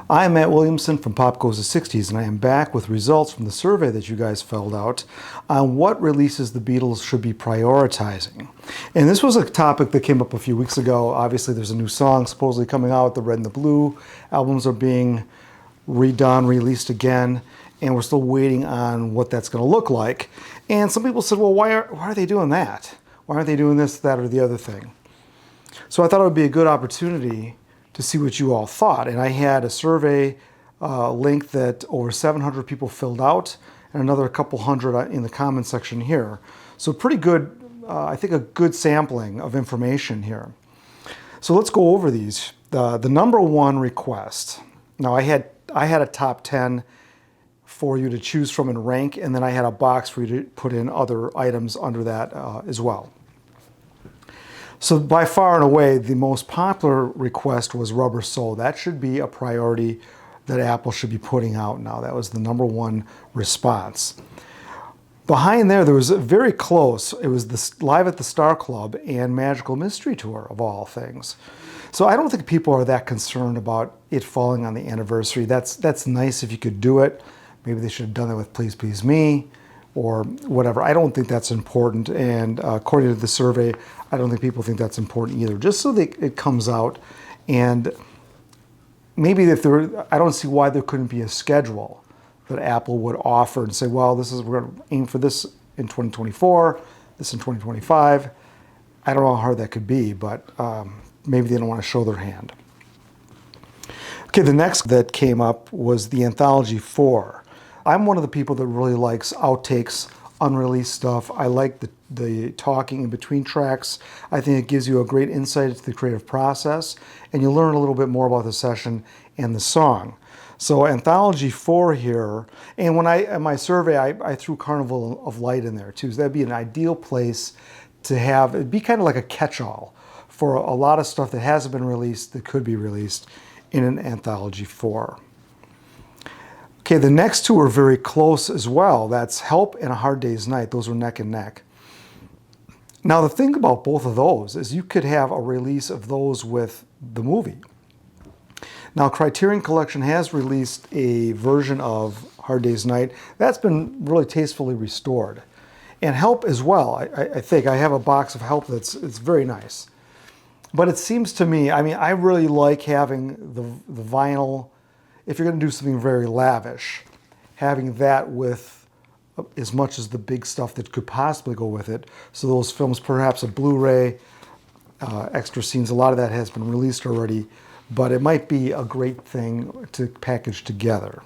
I'm Matt Williamson from Pop Goes the 60s, and I am back with results from the survey that you guys filled out on what releases the Beatles should be prioritizing. And this was a topic that came up a few weeks ago. Obviously, there's a new song supposedly coming out. The Red and the Blue albums are being redone, released again, and we're still waiting on what that's going to look like. And some people said, well, why are they doing that? Why aren't they doing this, that, or the other thing? So I thought it would be a good opportunity to see what you all thought. And I had a survey link that over 700 people filled out and another couple hundred in the comment section here. So pretty good, I think a good sampling of information here. So let's go over these. The number one request. Now I had a top 10 for you to choose from and rank, and then I had a box for you to put in other items under that as well. So by far and away, the most popular request was Rubber Soul. That should be a priority that Apple should be putting out now. That was the number one response. Behind there was very close. It was the Live at the Star Club and Magical Mystery Tour, of all things. So I don't think people are that concerned about it falling on the anniversary. That's nice if you could do it. Maybe they should have done it with Please Please Me or whatever. I don't think that's important, and according to the survey, I don't think people think that's important either. Just so that it comes out, and maybe if I don't see why there couldn't be a schedule that Apple would offer and say, well, we're going to aim for this in 2024, this in 2025. I don't know how hard that could be, but maybe they don't want to show their hand. Okay, the next that came up was the Anthology 4. I'm one of the people that really likes outtakes, unreleased stuff. I like the talking in between tracks. I think it gives you a great insight into the creative process, and you learn a little bit more about the session and the song. So Anthology 4 here, and in my survey, I threw Carnival of Light in there too. So that'd be an ideal place to have. It'd be kind of like a catch-all for a lot of stuff that hasn't been released that could be released in an Anthology 4. Okay, the next two are very close as well. That's Help and A Hard Day's Night. Those were neck and neck. Now, the thing about both of those is you could have a release of those with the movie. Now, Criterion Collection has released a version of Hard Day's Night. That's been really tastefully restored. And Help as well. I think I have a box of Help it's very nice. But it seems to me, I really like having the vinyl. If you're going to do something very lavish, having that with as much as the big stuff that could possibly go with it. So those films, perhaps a Blu-ray, extra scenes, a lot of that has been released already, but it might be a great thing to package together.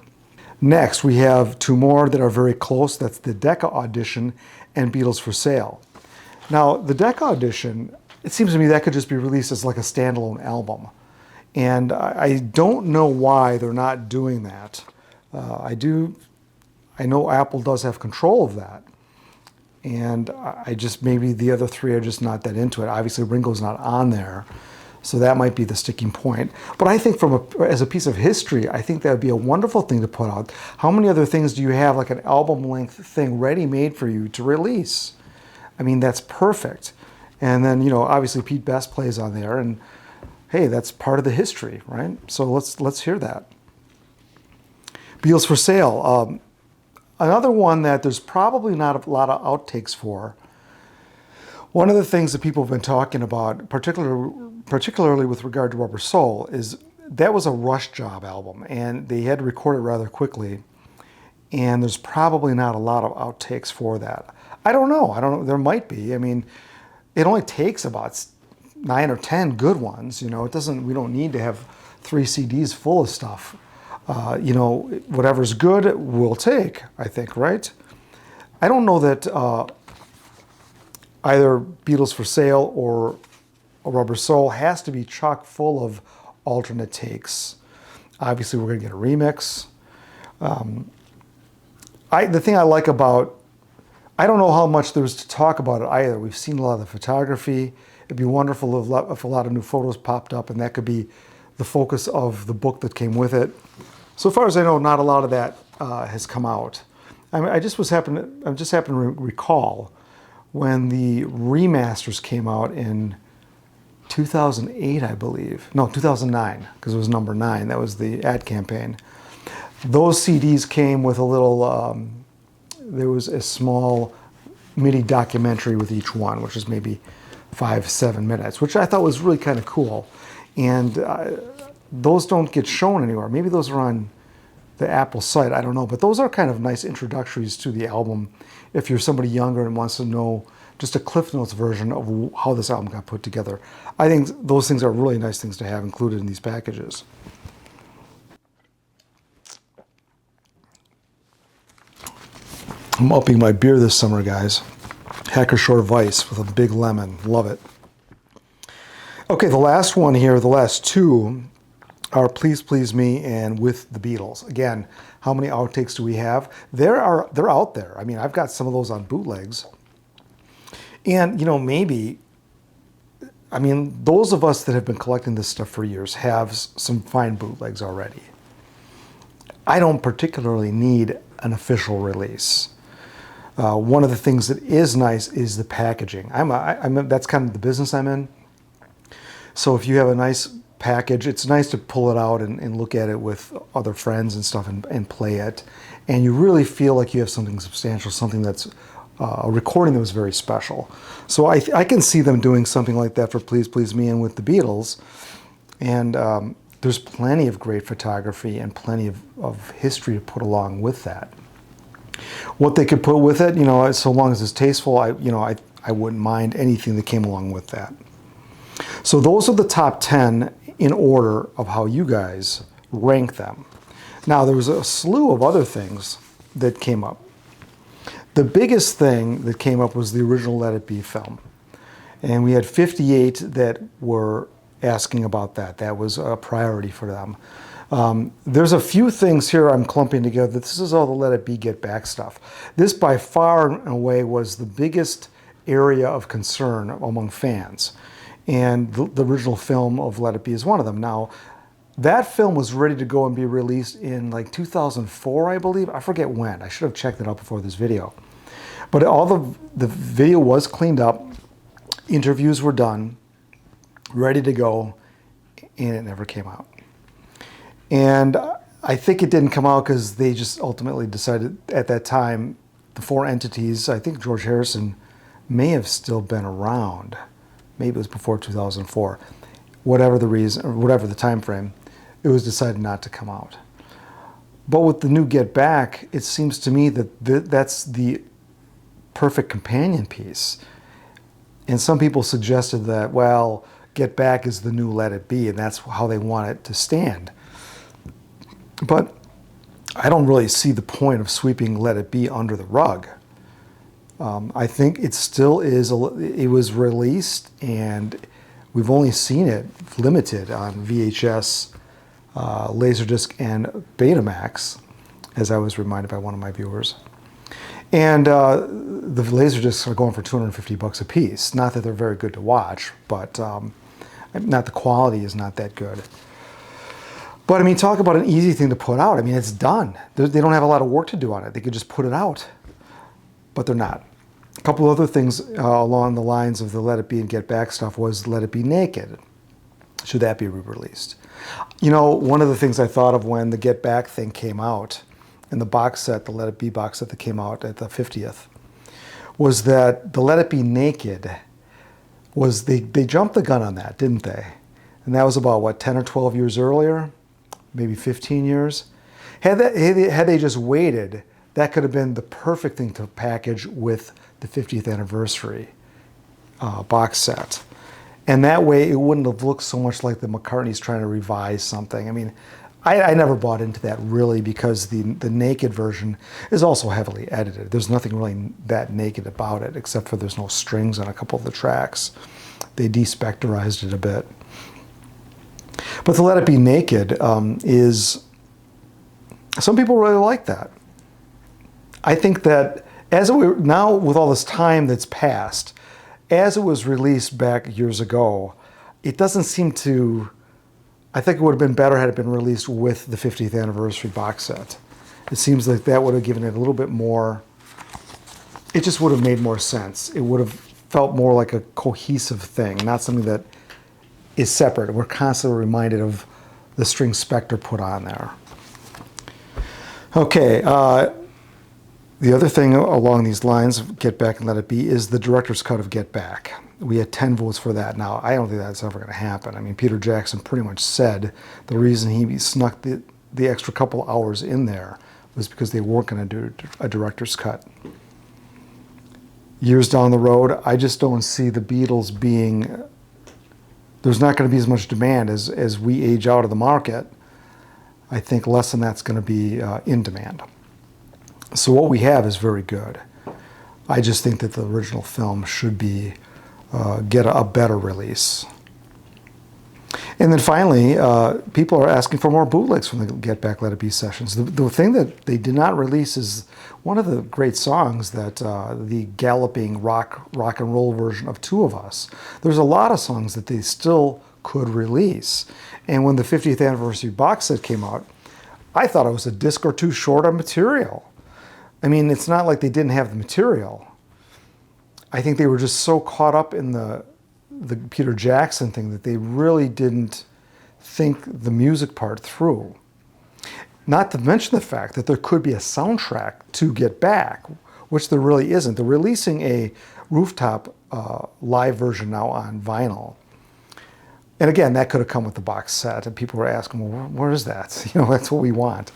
Next, we have two more that are very close. That's the Decca Audition and Beatles for Sale. Now, the Decca Audition, it seems to me that could just be released as like a standalone album. And I don't know why they're not doing that. I know Apple does have control of that. And maybe the other three are just not that into it. Obviously, Ringo's not on there. So that might be the sticking point. But I think as a piece of history, I think that would be a wonderful thing to put out. How many other things do you have, like an album-length thing ready-made for you to release? That's perfect. And then, obviously Pete Best plays on there, and hey, that's part of the history, right? So let's hear that. Beatles for Sale. Another one that there's probably not a lot of outtakes for. One of the things that people have been talking about, particularly with regard to Rubber Soul, is that was a rush job album, and they had to record it rather quickly. And there's probably not a lot of outtakes for that. I don't know. There might be. It only takes about 9 or 10 good ones. We don't need to have 3 CDs full of stuff. Whatever's good, we'll take, I think, right? I don't know that either Beatles for Sale or Rubber Soul has to be chock full of alternate takes. Obviously, we're going to get a remix. The thing I like about, I don't know how much there's to talk about it either. We've seen a lot of the photography. It'd be wonderful if a lot of new photos popped up, and that could be the focus of the book that came with it. So far as I know, not a lot of that has come out. I just happened to recall when the remasters came out in 2008, I believe. No, 2009, because it was number 9. That was the ad campaign. Those CDs came with a little, there was a small mini documentary with each one, which is maybe 5-7 minutes, which I thought was really kind of cool. And those don't get shown anywhere. Maybe those are on the Apple site, I don't know. But those are kind of nice introductories to the album if you're somebody younger and wants to know just a Cliff Notes version of how this album got put together. I think those things are really nice things to have included in these packages. I'm upping my beer this summer, guys. Hacker Shore Vice with a big lemon. Love it. Okay, the last one here, the last two are Please Please Me and With the Beatles. Again, how many outtakes do we have? They're out there. I mean, I've got some of those on bootlegs. And, you know, maybe, I mean, those of us that have been collecting this stuff for years have some fine bootlegs already. I don't particularly need an official release. One of the things that is nice is the packaging. That's kind of the business I'm in. So if you have a nice package, it's nice to pull it out and look at it with other friends and stuff and play it. And you really feel like you have something substantial, something that's a recording that was very special. So I can see them doing something like that for Please Please Me and With the Beatles. And there's plenty of great photography and plenty of history to put along with that. What they could put with it, you know, so long as it's tasteful, I wouldn't mind anything that came along with that. So those are the top 10 in order of how you guys rank them. Now, there was a slew of other things that came up. The biggest thing that came up was the original Let It Be film. And we had 58 that were asking about that. That was a priority for them. There's a few things here I'm clumping together. This is all the Let It Be Get Back stuff. This by far and away was the biggest area of concern among fans. And the original film of Let It Be is one of them. Now, that film was ready to go and be released in like 2004, I believe. I forget when. I should have checked it out before this video. But all the video was cleaned up. Interviews were done, ready to go, and it never came out. And I think it didn't come out because they just ultimately decided at that time, the 4 entities, I think George Harrison may have still been around. Maybe it was before 2004. Whatever the reason, or whatever the time frame, it was decided not to come out. But with the new Get Back, it seems to me that that's the perfect companion piece. And some people suggested that, well, Get Back is the new Let It Be, and that's how they want it to stand. But I don't really see the point of sweeping Let It Be under the rug. I think it still is, it was released, and we've only seen it limited on VHS, Laserdisc, and Betamax, as I was reminded by one of my viewers. And the Laserdiscs are going for $250 a piece. Not that they're very good to watch, but not the quality is not that good. But I mean, talk about an easy thing to put out. I mean, it's done. They don't have a lot of work to do on it. They could just put it out, but they're not. A couple other things along the lines of the Let It Be and Get Back stuff was Let It Be Naked. Should that be re-released? You know, one of the things I thought of when the Get Back thing came out, in the box set, the Let It Be box set that came out at the 50th, was that the Let It Be Naked was, they jumped the gun on that, didn't they? And that was about, what, 10 or 12 years earlier? Maybe 15 years? Had they just waited, that could have been the perfect thing to package with the 50th anniversary box set. And that way it wouldn't have looked so much like the McCartneys trying to revise something. I mean, I never bought into that really, because the naked version is also heavily edited. There's nothing really that naked about it, except for there's no strings on a couple of the tracks. They despecterized it a bit. But the Let It Be Naked is, some people really like that. I think that now with all this time that's passed, as it was released back years ago, it doesn't seem to, I think it would have been better had it been released with the 50th anniversary box set. It seems like that would have given it a little bit more, it just would have made more sense. It would have felt more like a cohesive thing, not something that is separate. We're constantly reminded of the string Spectre put on there. Okay, the other thing along these lines of Get Back and Let It Be is the director's cut of Get Back. We had 10 votes for that. Now, I don't think that's ever going to happen. I mean, Peter Jackson pretty much said the reason he snuck the extra couple hours in there was because they weren't going to do a director's cut. Years down the road, I just don't see the Beatles being... There's not going to be as much demand as we age out of the market. I think less than that's going to be in demand. So what we have is very good. I just think that the original film should be get a better release. And then finally, people are asking for more bootlegs from the Get Back, Let It Be sessions. The thing that they did not release is one of the great songs that the galloping rock and roll version of Two of Us. There's a lot of songs that they still could release. And when the 50th anniversary box set came out, I thought it was a disc or two short on material. I mean, it's not like they didn't have the material. I think they were just so caught up in the Peter Jackson thing that they really didn't think the music part through. Not to mention the fact that there could be a soundtrack to Get Back, which there really isn't. They're releasing a rooftop live version now on vinyl. And again, that could have come with the box set, and people were asking, well, where is that? You know, that's what we want.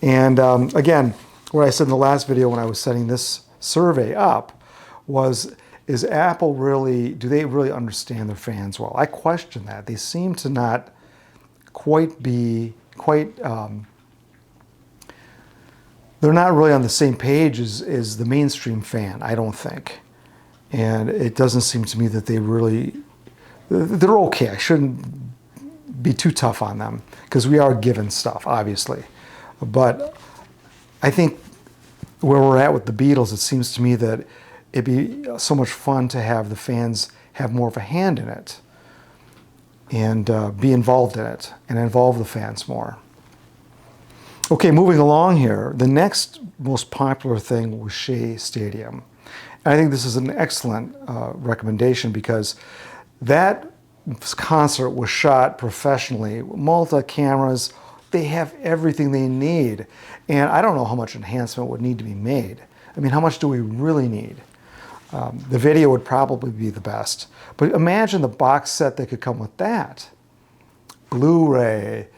And again, what I said in the last video when I was setting this survey up was, is Apple really, do they really understand their fans well? I question that. They seem to not quite be, they're not really on the same page as the mainstream fan, I don't think. And it doesn't seem to me that they really, they're okay. I shouldn't be too tough on them because we are given stuff, obviously. But I think where we're at with the Beatles, it seems to me that it'd be so much fun to have the fans have more of a hand in it and be involved in it and involve the fans more. Okay, moving along here, the next most popular thing was Shea Stadium. And I think this is an excellent recommendation because that concert was shot professionally, multi-cameras. They have everything they need. And I don't know how much enhancement would need to be made. I mean, how much do we really need? The video would probably be the best. But imagine the box set that could come with that. Blu-ray,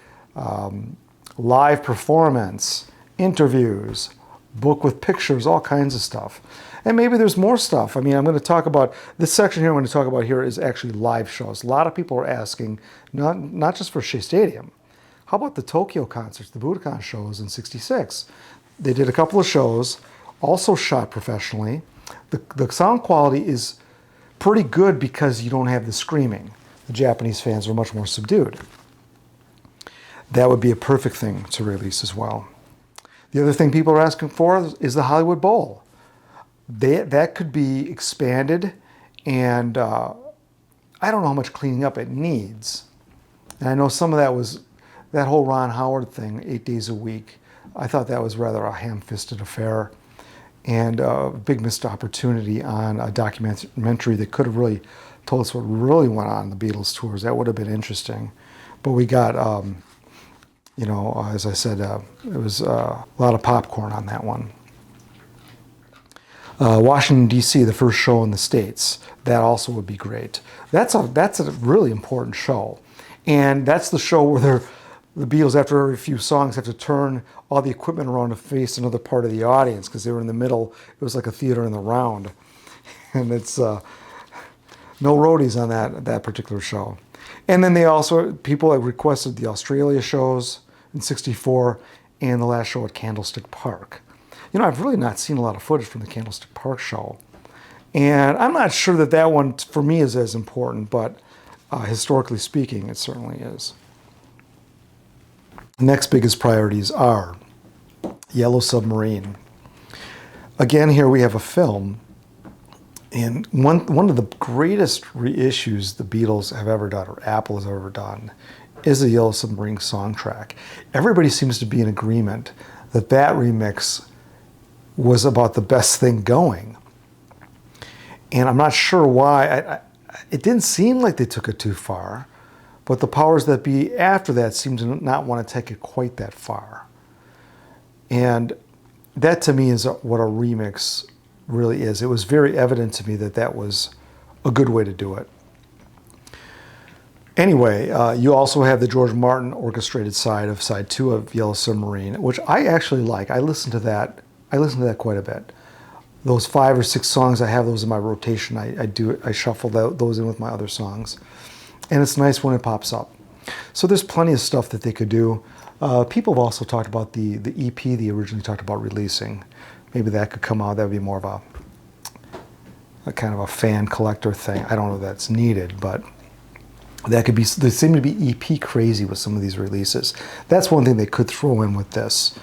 live performance, interviews, book with pictures, all kinds of stuff. And maybe there's more stuff. I mean, I'm going to talk about, this section here I'm going to talk about here is actually live shows. A lot of people are asking, not just for Shea Stadium. How about the Tokyo concerts, the Budokan shows in '66? They did a couple of shows, also shot professionally. The sound quality is pretty good because you don't have the screaming. The Japanese fans are much more subdued. That would be a perfect thing to release as well. The other thing people are asking for is the Hollywood Bowl. That could be expanded, and I don't know how much cleaning up it needs. And I know some of that was, that whole Ron Howard thing, 8 days a week, I thought that was rather a ham-fisted affair and a big missed opportunity on a documentary that could have really told us what really went on the Beatles tours. That would have been interesting. But we got, you know, as I said, it was a lot of popcorn on that one. Washington, D.C., the first show in the States, that also would be great. That's a really important show. And that's the show where the Beatles, after every few songs, have to turn all the equipment around to face another part of the audience because they were in the middle. It was like a theater in the round. And it's no roadies on that particular show. And then they also, people have requested the Australia shows in '64 and the last show at Candlestick Park. You know, I've really not seen a lot of footage from the Candlestick Park show. And I'm not sure that that one, for me, is as important, but historically speaking, it certainly is. The next biggest priorities are Yellow Submarine. Again, here we have a film, and one of the greatest reissues the Beatles have ever done, or Apple has ever done, is the Yellow Submarine song track. Everybody seems to be in agreement that that remix was about the best thing going. And I'm not sure why. It didn't seem like they took it too far. But the powers that be after that seem to not want to take it quite that far. And that to me is what a remix really is. It was very evident to me that that was a good way to do it. Anyway, you also have the George Martin orchestrated side of side 2 of Yellow Submarine, which I actually like. I listen to that quite a bit. Those 5 or 6 songs, I have those in my rotation. I shuffle those in with my other songs. And it's nice when it pops up. So there's plenty of stuff that they could do. People have also talked about the EP they originally talked about releasing. Maybe that could come out. That would be more of a kind of a fan collector thing. I don't know if that's needed, but that could be. They seem to be EP crazy with some of these releases. That's one thing they could throw in with this.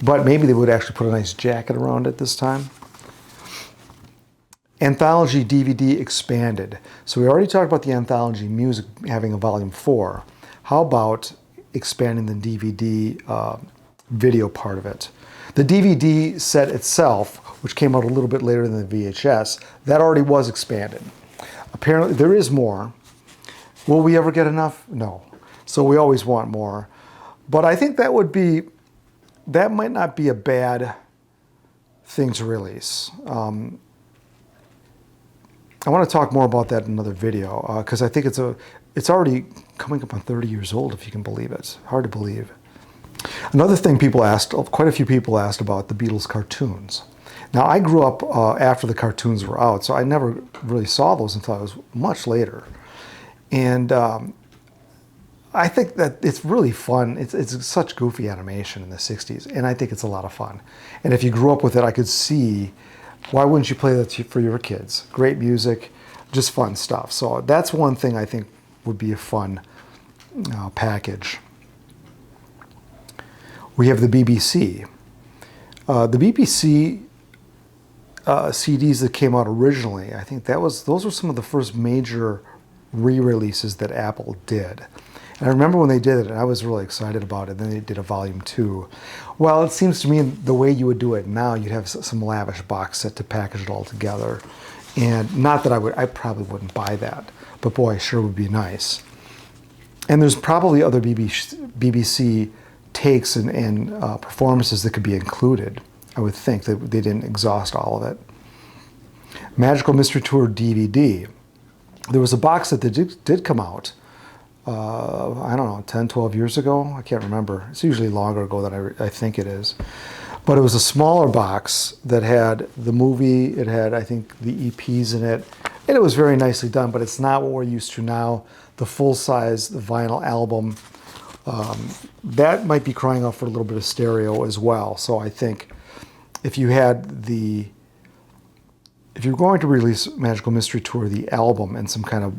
But maybe they would actually put a nice jacket around it this time. Anthology DVD expanded. So we already talked about the anthology music having a volume 4. How about expanding the DVD video part of it? The DVD set itself, which came out a little bit later than the VHS, that already was expanded. Apparently there is more. Will we ever get enough? No. So we always want more. But I think that might not be a bad thing to release. I want to talk more about that in another video because I think it's already coming up on 30 years old, if you can believe it. Hard to believe. Another thing quite a few people asked about the Beatles cartoons. Now, I grew up after the cartoons were out, so I never really saw those until I was much later. And I think that it's really fun. It's such goofy animation in the 60s, and I think it's a lot of fun. And if you grew up with it, I could see why wouldn't you play that for your kids? Great music, just fun stuff. So that's one thing I think would be a fun package. We have the BBC. The BBC CDs that came out originally, I think those were some of the first major re-releases that Apple did. And I remember when they did it, and I was really excited about it. Then they did a volume 2. Well, it seems to me the way you would do it now, you'd have some lavish box set to package it all together. And not that I probably wouldn't buy that, but boy, it sure would be nice. And there's probably other BBC takes and performances that could be included. I would think that they didn't exhaust all of it. Magical Mystery Tour DVD. There was a box set that did come out. I don't know, 10, 12 years ago? I can't remember. It's usually longer ago than I think it is. But it was a smaller box that had the movie, it had, I think, the EPs in it, and it was very nicely done, but it's not what we're used to now. The full-size vinyl album, that might be crying out for a little bit of stereo as well. So I think if you're going to release Magical Mystery Tour, the album, and some kind of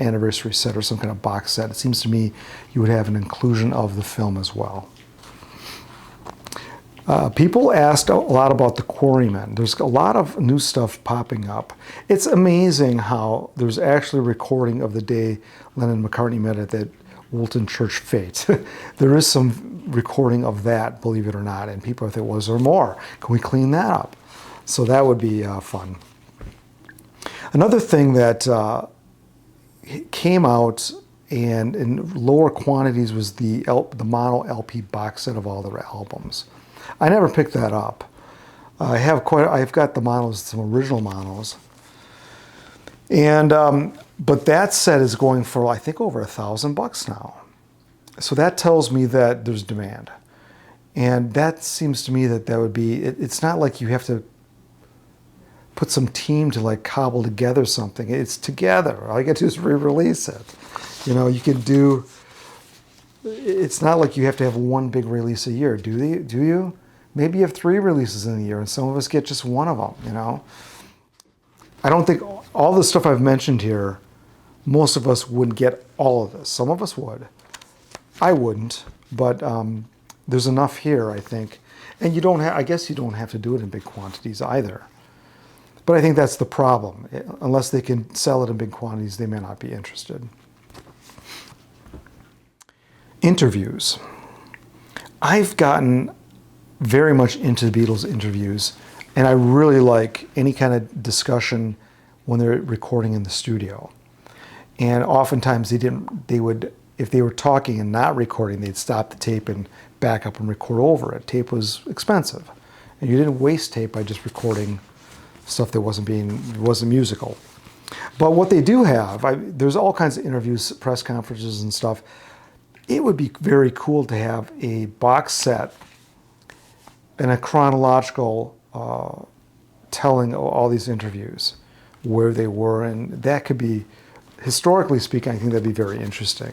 anniversary set or some kind of box set, it seems to me you would have an inclusion of the film as well. People asked a lot about the Quarrymen. There's a lot of new stuff popping up. It's amazing how there's actually a recording of the day Lennon and McCartney met at that Woolton Church fete. There is some recording of that, believe it or not, and people think, was there more? Can we clean that up? So that would be fun. Another thing that came out and in lower quantities was the mono LP box set of all their albums. I never picked that up. I've got the monos, some original monos, and but that set is going for I think over $1,000 now. So that tells me that there's demand, and that seems to me that would be. It's not like you have to put some team to like cobble together something. It's together. All you got to do is re-release it. You know, you can do. It's not like you have to have one big release a year, do you? Maybe you have 3 releases in a year, and some of us get just one of them, you know? I don't think all the stuff I've mentioned here, most of us wouldn't get all of this. Some of us would. I wouldn't, but there's enough here, I think. And I guess you don't have to do it in big quantities either. But I think that's the problem. Unless they can sell it in big quantities, they may not be interested. Interviews. I've gotten very much into the Beatles interviews, and I really like any kind of discussion when they're recording in the studio. And oftentimes they would if they were talking and not recording, they'd stop the tape and back up and record over it. Tape was expensive, and you didn't waste tape by just recording stuff that wasn't musical. But what they do have, there's all kinds of interviews, press conferences and stuff. It would be very cool to have a box set and a chronological telling of all these interviews, where they were, and that could be, historically speaking, I think that'd be very interesting.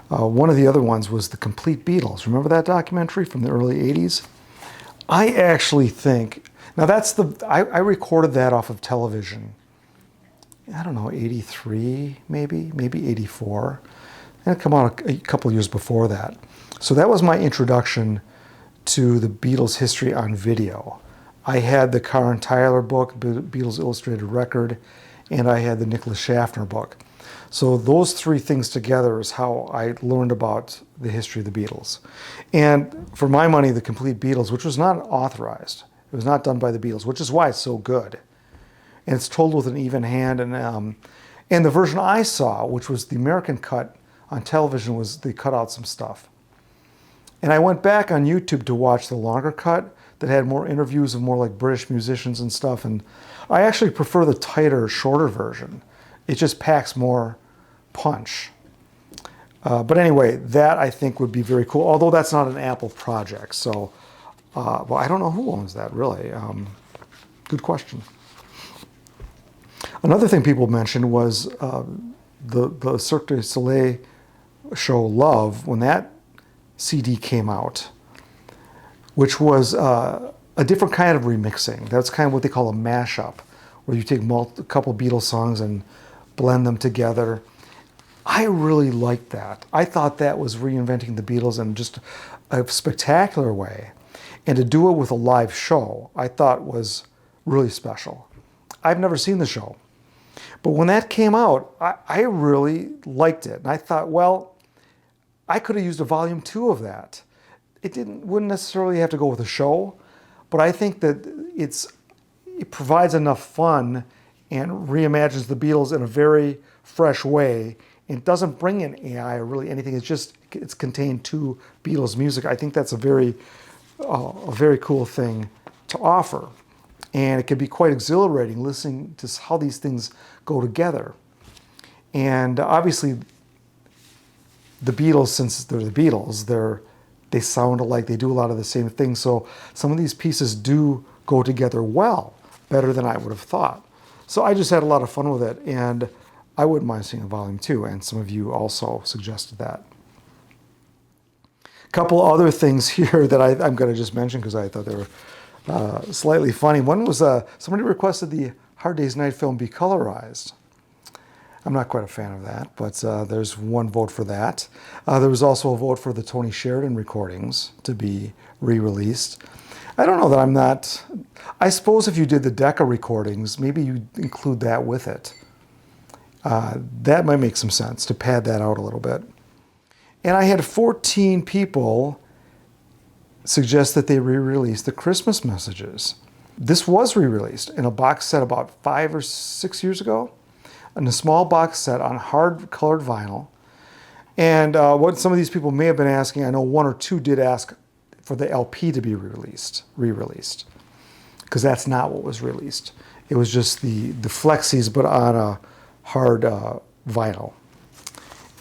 One of the other ones was the Complete Beatles. Remember that documentary from the early 80s? I actually think, now I recorded that off of television, I don't know, 83 maybe 84. And it came out a couple of years before that. So that was my introduction to the Beatles history on video. I had the Karen Tyler book, Beatles Illustrated Record, and I had the Nicholas Schaffner book. So those three things together is how I learned about the history of the Beatles. And for my money, the Complete Beatles, which was not authorized, it was not done by the Beatles, which is why it's so good. And it's told with an even hand. And the version I saw, which was the American cut on television, was they cut out some stuff. And I went back on YouTube to watch the longer cut that had more interviews of more like British musicians and stuff. And I actually prefer the tighter, shorter version. It just packs more punch. But anyway, that I think would be very cool, although that's not an Apple project. So, well, I don't know who owns that, really. Good question. Another thing people mentioned was the Cirque du Soleil show Love, when that CD came out, which was a different kind of remixing. That's kind of what they call a mashup, where you take a couple Beatles songs and blend them together. I really liked that. I thought that was reinventing the Beatles in just a spectacular way. And to do it with a live show, I thought was really special. I've never seen the show. But when that came out, I really liked it. And I thought, well, I could have used a volume 2 of that. It wouldn't necessarily have to go with a show, but I think that it provides enough fun and reimagines the Beatles in a very fresh way. It doesn't bring in AI or really anything. It's contained to Beatles music. I think that's a very cool thing to offer. And it can be quite exhilarating listening to how these things go together. And obviously, the Beatles, since they're the Beatles, they sound alike. They do a lot of the same things. So some of these pieces do go together well, better than I would have thought. So I just had a lot of fun with it. And I wouldn't mind seeing a volume 2. And some of you also suggested that. A couple other things here that I'm going to just mention because I thought they were slightly funny. One was somebody requested the Hard Day's Night film be colorized. I'm not quite a fan of that, but there's one vote for that. There was also a vote for the Tony Sheridan recordings to be re-released. I don't know that I'm not... I suppose if you did the Decca recordings, maybe you include that with it. That might make some sense to pad that out a little bit. And I had 14 people suggest that they re-release the Christmas messages. This was re-released in a box set about 5 or 6 years ago, in a small box set on hard colored vinyl. And what some of these people may have been asking, I know one or two did ask for the LP to be re-released, because that's not what was released. It was just the flexies, but on a hard vinyl.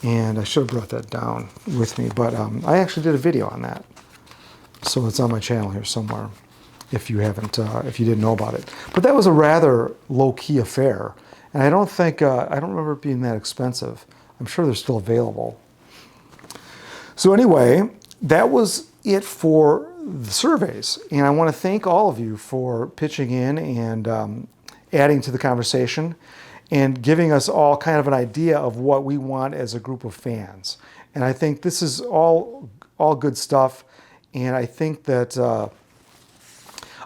And I should have brought that down with me, but I actually did a video on that. So it's on my channel here somewhere, if you didn't know about it. But that was a rather low-key affair. And I don't remember it being that expensive. I'm sure they're still available. So anyway, that was it for the surveys. And I want to thank all of you for pitching in and adding to the conversation and giving us all kind of an idea of what we want as a group of fans. And I think this is all good stuff. And I think that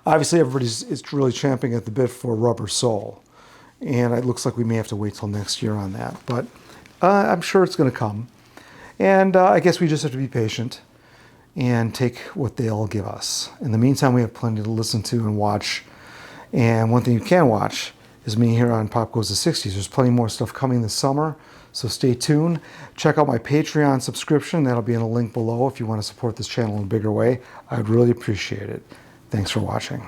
obviously everybody's really champing at the bit for Rubber Soul. And it looks like we may have to wait till next year on that. But I'm sure it's going to come. And I guess we just have to be patient and take what they'll give us. In the meantime, we have plenty to listen to and watch. And one thing you can watch is me here on Pop Goes the 60s. There's plenty more stuff coming this summer. So stay tuned. Check out my Patreon subscription. That'll be in a link below if you want to support this channel in a bigger way. I'd really appreciate it. Thanks for watching.